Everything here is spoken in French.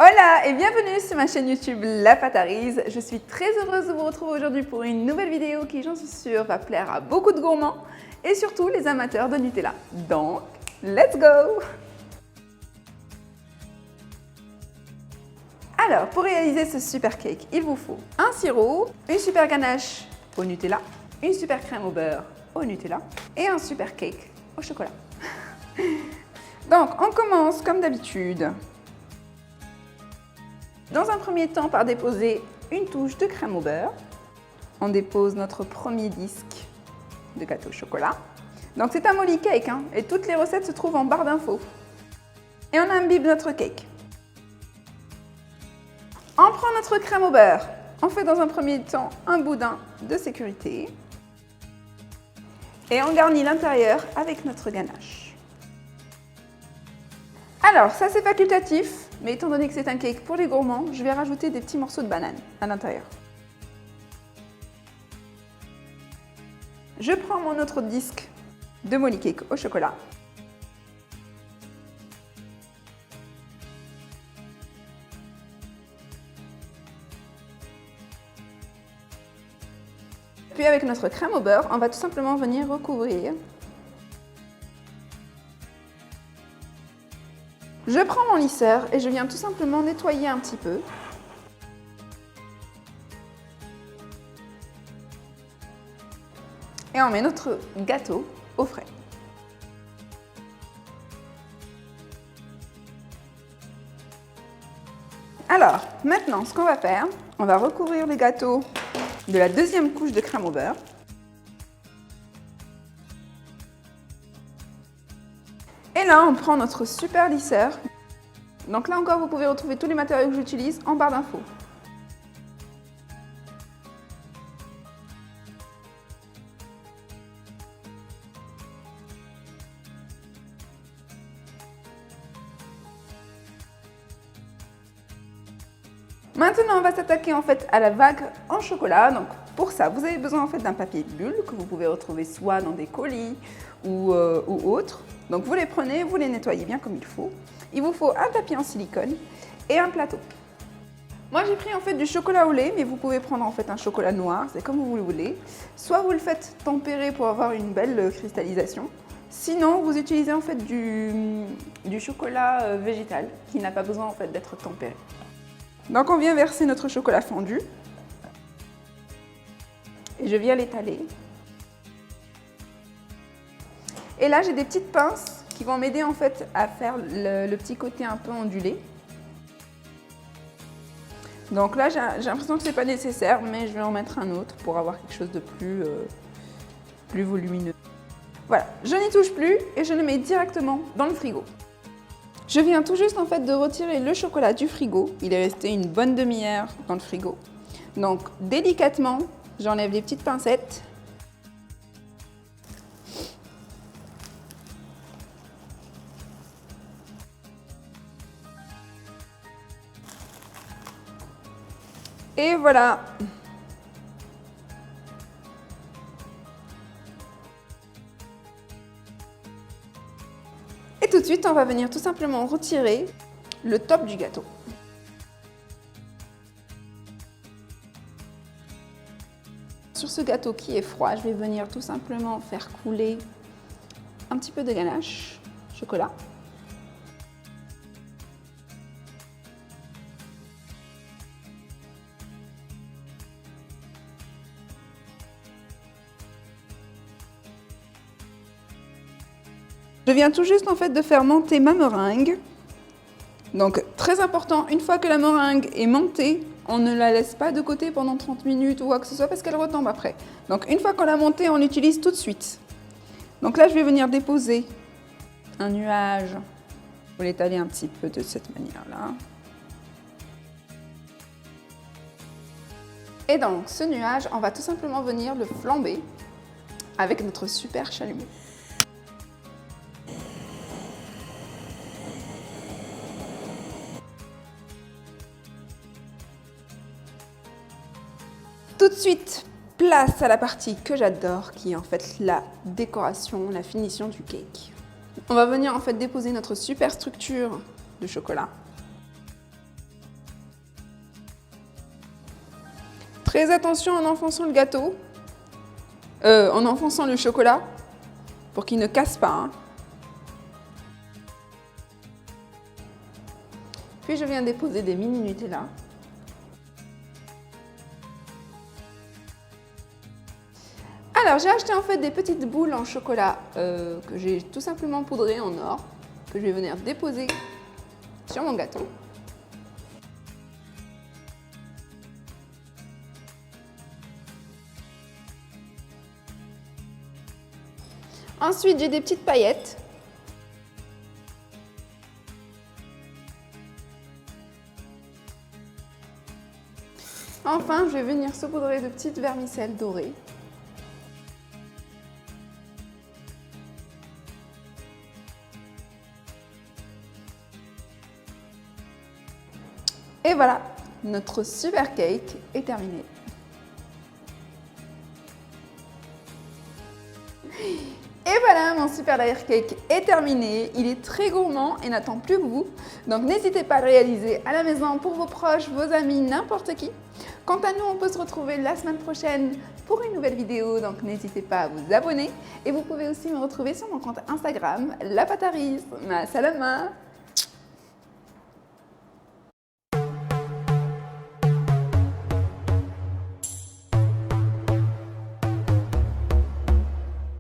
Hola et bienvenue sur ma chaîne YouTube La Pâtarise. Je suis très heureuse de vous retrouver aujourd'hui pour une nouvelle vidéo qui, j'en suis sûre, va plaire à beaucoup de gourmands et surtout les amateurs de Nutella. Donc, let's go! Alors, pour réaliser ce super cake, il vous faut un sirop, une super ganache au Nutella, une super crème au beurre au Nutella et un super cake au chocolat. Donc, on commence comme d'habitude. Dans un premier temps, par déposer une touche de crème au beurre. On dépose notre premier disque de gâteau au chocolat. Donc c'est un molly cake et toutes les recettes se trouvent en barre d'infos. Et on imbibe notre cake. On prend notre crème au beurre. On fait dans un premier temps un boudin de sécurité. Et on garnit l'intérieur avec notre ganache. Alors, ça c'est facultatif, mais étant donné que c'est un cake pour les gourmands, je vais rajouter des petits morceaux de banane à l'intérieur. Je prends mon autre disque de molly cake au chocolat. Puis avec notre crème au beurre, on va tout simplement venir recouvrir. Je prends mon lisseur et je viens tout simplement nettoyer un petit peu. Et on met notre gâteau au frais. Alors, maintenant, ce qu'on va faire, on va recouvrir le gâteau de la deuxième couche de crème au beurre. Et là, on prend notre super lisseur. Donc là encore, vous pouvez retrouver tous les matériaux que j'utilise en barre d'infos. Maintenant, on va s'attaquer en fait à la vague en chocolat. Donc pour ça, vous avez besoin en fait d'un papier bulle que vous pouvez retrouver soit dans des colis ou autres. Donc vous les prenez, vous les nettoyez bien comme il faut. Il vous faut un tapis en silicone et un plateau. Moi j'ai pris en fait du chocolat au lait, mais vous pouvez prendre en fait un chocolat noir, c'est comme vous le voulez. Soit vous le faites tempérer pour avoir une belle cristallisation. Sinon, vous utilisez en fait du chocolat végétal qui n'a pas besoin en fait d'être tempéré. Donc on vient verser notre chocolat fondu et je viens l'étaler. Et là j'ai des petites pinces qui vont m'aider en fait à faire le petit côté un peu ondulé. Donc là j'ai l'impression que ce n'est pas nécessaire, mais je vais en mettre un autre pour avoir quelque chose de plus volumineux. Voilà, je n'y touche plus et je le mets directement dans le frigo. Je viens tout juste en fait de retirer le chocolat du frigo. Il est resté une bonne demi-heure dans le frigo. Donc délicatement, j'enlève les petites pincettes. Et voilà. Et tout de suite, on va venir tout simplement retirer le top du gâteau. Sur ce gâteau qui est froid, je vais venir tout simplement faire couler un petit peu de ganache, chocolat. Je viens tout juste en fait de faire monter ma meringue. Donc très important, une fois que la meringue est montée, on ne la laisse pas de côté pendant 30 minutes ou quoi que ce soit parce qu'elle retombe après. Donc une fois qu'on l'a montée, on l'utilise tout de suite. Donc là, je vais venir déposer un nuage. Il faut l'étaler un petit peu de cette manière-là. Et donc ce nuage, on va tout simplement venir le flamber avec notre super chalumeau. Tout de suite, place à la partie que j'adore, qui est en fait la décoration, la finition du cake. On va venir en fait déposer notre super structure de chocolat. Très attention en enfonçant le gâteau, en enfonçant le chocolat, pour qu'il ne casse pas. Hein. Puis je viens déposer des mini Nutella. Alors j'ai acheté en fait des petites boules en chocolat que j'ai tout simplement poudrées en or, que je vais venir déposer sur mon gâteau. Ensuite j'ai des petites paillettes. Enfin je vais venir saupoudrer de petites vermicelles dorées. Et voilà, notre super cake est terminé. Et voilà, mon super layer cake est terminé. Il est très gourmand et n'attend plus que vous. Donc n'hésitez pas à le réaliser à la maison pour vos proches, vos amis, n'importe qui. Quant à nous, on peut se retrouver la semaine prochaine pour une nouvelle vidéo. Donc n'hésitez pas à vous abonner. Et vous pouvez aussi me retrouver sur mon compte Instagram, La Pâte à Riz. Ma salama!